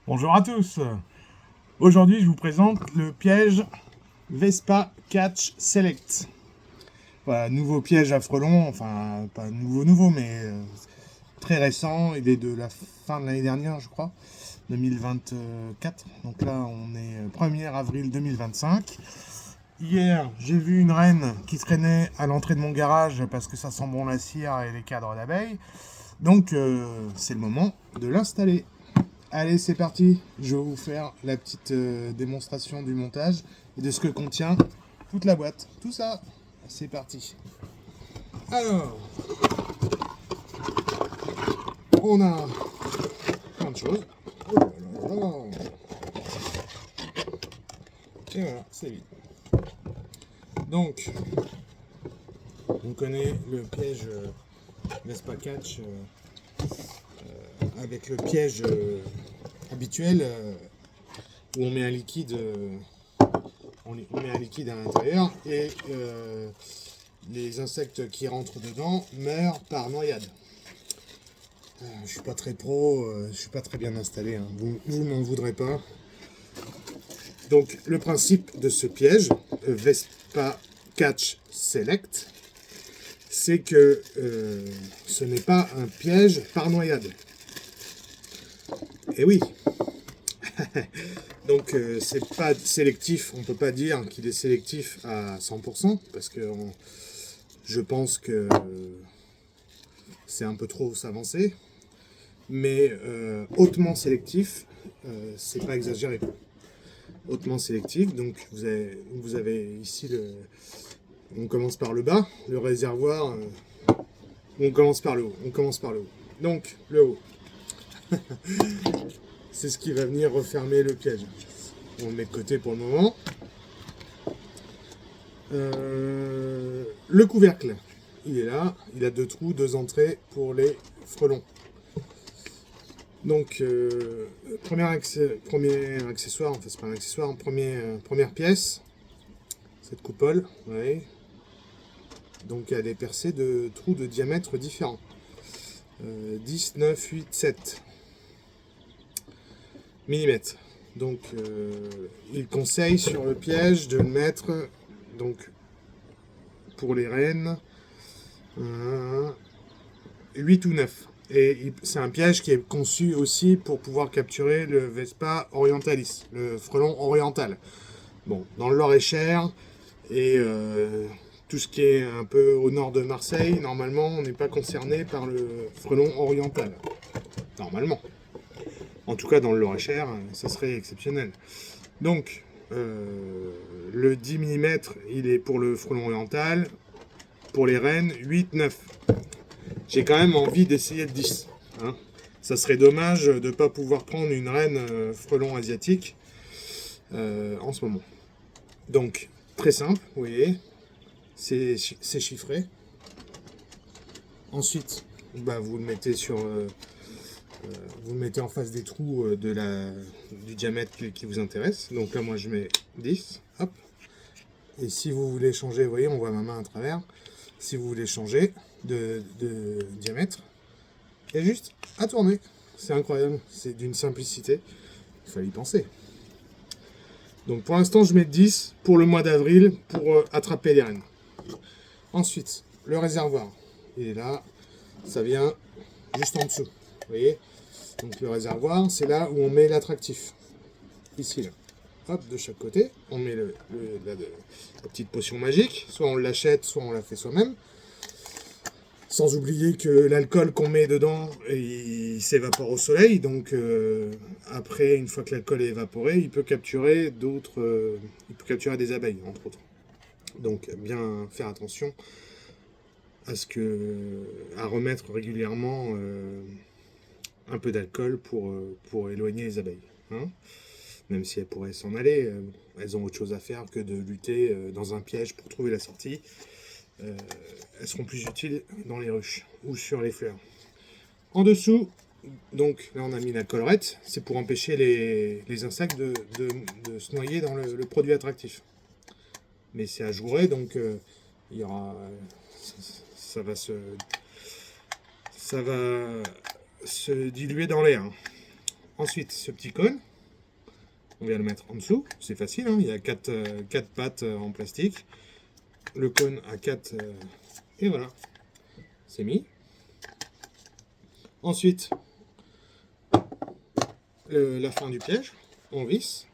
Bonjour à tous. Aujourd'hui, je vous présente le piège Vespa Catch Select. Voilà, nouveau piège à frelons, enfin pas nouveau, mais très récent. Il est de la fin de l'année dernière, je crois, 2024. Donc là, on est 1er avril 2025. Hier, j'ai vu une reine qui traînait à l'entrée de mon garage parce que ça sent bon la cire et les cadres d'abeilles. Donc, c'est le moment de l'installer. Allez, c'est parti. Je vais vous faire la petite démonstration du montage et de ce que contient toute la boîte. Tout ça, c'est parti. Alors, on a plein de choses. Oh là là là. Et voilà, c'est vide. Donc, on connaît le piège Vespa Catch avec le piège habituel où on met un liquide. On met un liquide à l'intérieur et les insectes qui rentrent dedans meurent par noyade. Je suis pas très pro, je suis pas très bien installé, hein. Vous m'en voudrez pas. Donc le principe de ce piège, Vespa Catch Select, c'est que ce n'est pas un piège par noyade. Et oui. Donc c'est pas sélectif, on peut pas dire qu'il est sélectif à 100%, parce que je pense que c'est un peu trop s'avancer, mais hautement sélectif, c'est pas exagéré. Hautement sélectif, donc vous avez ici on commence par le bas, le réservoir, on commence par le haut, Donc le haut, c'est ce qui va venir refermer le piège. On le met de côté pour le moment. Le couvercle, il est là, il a 2 trous, 2 entrées pour les frelons. Donc, premier accessoire, enfin c'est pas un accessoire, première pièce, cette coupole, ouais. Donc elle est percée de trous de diamètre différents. 10, 9, 8, 7 mm. Donc il conseille sur le piège de le mettre, donc pour les rennes, 8 ou 9. Et c'est un piège qui est conçu aussi pour pouvoir capturer le Vespa orientalis, le frelon oriental. Bon, dans le Loir-et-Cher et tout ce qui est un peu au nord de Marseille, normalement, on n'est pas concerné par le frelon oriental. Normalement. En tout cas, dans le Loir-et-Cher, ça serait exceptionnel. Donc, le 10 mm, il est pour le frelon oriental. Pour les rennes, 8, 9. J'ai quand même envie d'essayer le 10. Hein. Ça serait dommage de ne pas pouvoir prendre une reine frelon asiatique en ce moment. Donc, très simple, vous voyez, c'est chiffré. Ensuite, vous le mettez vous le mettez en face des trous du diamètre qui vous intéresse. Donc là, moi, je mets 10. Hop. Et si vous voulez changer, vous voyez, on voit ma main à travers. Si vous voulez changer de diamètre, il y a juste à tourner. C'est incroyable, c'est d'une simplicité. Il fallait y penser. Donc pour l'instant, je mets 10 pour le mois d'avril pour attraper les rennes. Ensuite, le réservoir. Il est là, ça vient juste en dessous. Vous voyez? Donc le réservoir, c'est là où on met l'attractif. Ici, là. Hop, de chaque côté, on met la petite potion magique. Soit on l'achète, soit on la fait soi-même. Sans oublier que l'alcool qu'on met dedans, il s'évapore au soleil. Donc après, une fois que l'alcool est évaporé, il peut capturer des abeilles, entre autres. Donc bien faire attention à remettre régulièrement un peu d'alcool pour éloigner les abeilles. Hein, même si elles pourraient s'en aller, elles ont autre chose à faire que de lutter dans un piège pour trouver la sortie. Elles seront plus utiles dans les ruches ou sur les fleurs. En dessous, donc là on a mis la collerette, c'est pour empêcher les insectes de se noyer dans le produit attractif. Mais c'est ajouré, donc il y aura, ça va se diluer dans l'air. Ensuite, ce petit cône, on vient le mettre en dessous. C'est facile, hein, il y a 4 pattes en plastique. Le cône à 4, et voilà, c'est mis. Ensuite, la fin du piège, on visse.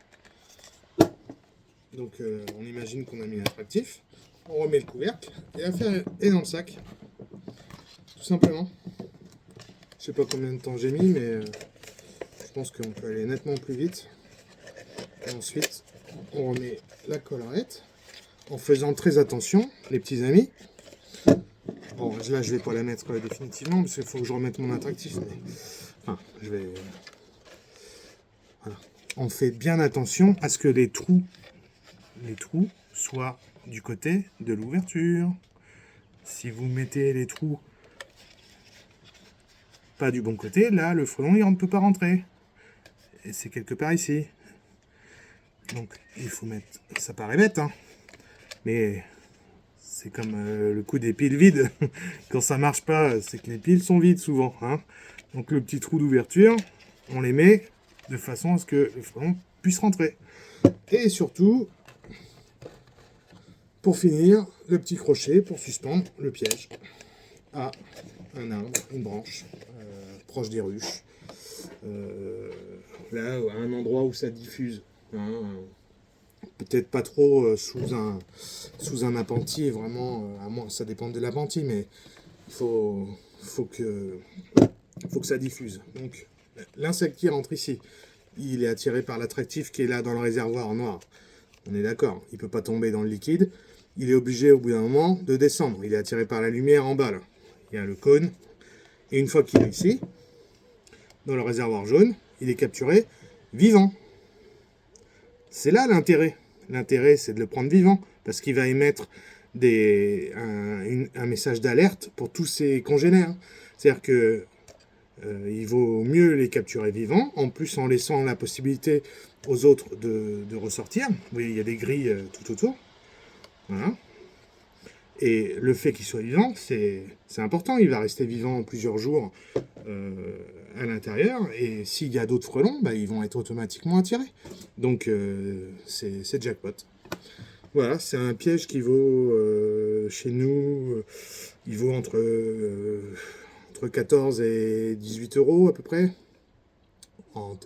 Donc on imagine qu'on a mis l'attractif. On remet le couvercle et l'affaire est dans le sac. Tout simplement. Je sais pas combien de temps j'ai mis, mais je pense qu'on peut aller nettement plus vite. Et ensuite, on remet la collerette en faisant très attention, les petits amis. Bon, là, je vais pas la mettre définitivement parce qu'il faut que je remette mon attractif. Mais... Enfin, je vais... Voilà. On fait bien attention à ce que les trous soient du côté de l'ouverture. Si vous mettez les trous pas du bon côté, là, le frelon, il ne peut pas rentrer. Et c'est quelque part ici. Donc, il faut mettre... Ça paraît bête, hein. Mais c'est comme le coup des piles vides. Quand ça marche pas, c'est que les piles sont vides souvent, hein. Donc, le petit trou d'ouverture, on les met de façon à ce que le frelon puisse rentrer. Et surtout, pour finir, le petit crochet pour suspendre le piège à un arbre, une branche, proche des ruches. Là, à un endroit où ça diffuse. Hein, peut-être pas trop sous un appentis, vraiment, à moins, ça dépend de l'appentis, mais il faut que ça diffuse. Donc, l'insecte qui rentre ici, il est attiré par l'attractif qui est là dans le réservoir en noir. On est d'accord, il ne peut pas tomber dans le liquide. Il est obligé au bout d'un moment de descendre. Il est attiré par la lumière en bas, là. Il y a le cône. Et une fois qu'il est ici, dans le réservoir jaune, il est capturé vivant. C'est là l'intérêt. L'intérêt, c'est de le prendre vivant, parce qu'il va émettre un message d'alerte pour tous ses congénères. C'est-à-dire que il vaut mieux les capturer vivants, en plus en laissant la possibilité aux autres de ressortir. Vous voyez, il y a des grilles tout autour. Voilà. Et le fait qu'il soit vivant, c'est important. Il va rester vivant plusieurs jours à l'intérieur. Et s'il y a d'autres frelons, bah, ils vont être automatiquement attirés. Donc, c'est jackpot. Voilà, c'est un piège qui vaut, chez nous, il vaut entre 14 et 18 euros à peu près, en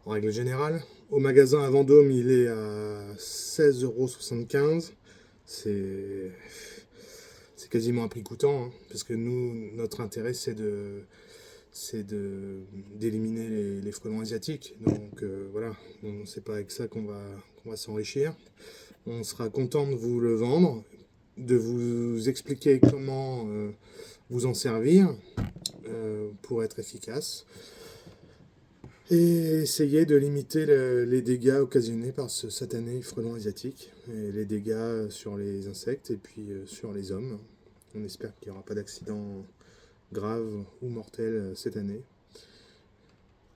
règle générale. Au magasin à Vendôme, il est à 16,75 €. C'est quasiment un prix coûtant, hein, parce que nous, notre intérêt, c'est d'éliminer les frelons asiatiques. Donc voilà, c'est pas avec ça qu'on va s'enrichir. On sera content de vous le vendre, de vous expliquer comment vous en servir pour être efficace. Et essayer de limiter les dégâts occasionnés par ce satané frelon asiatique, et les dégâts sur les insectes et puis sur les hommes. On espère qu'il n'y aura pas d'accident grave ou mortel cette année.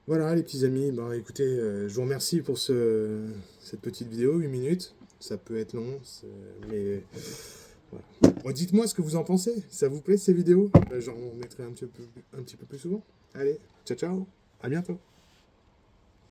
Voilà les petits amis, bah, écoutez, je vous remercie pour cette petite vidéo, 8 minutes. Ça peut être long, mais voilà. Bon, dites-moi ce que vous en pensez, ça vous plaît ces vidéos? J'en mettrai un petit peu plus souvent. Allez, ciao ciao, à bientôt.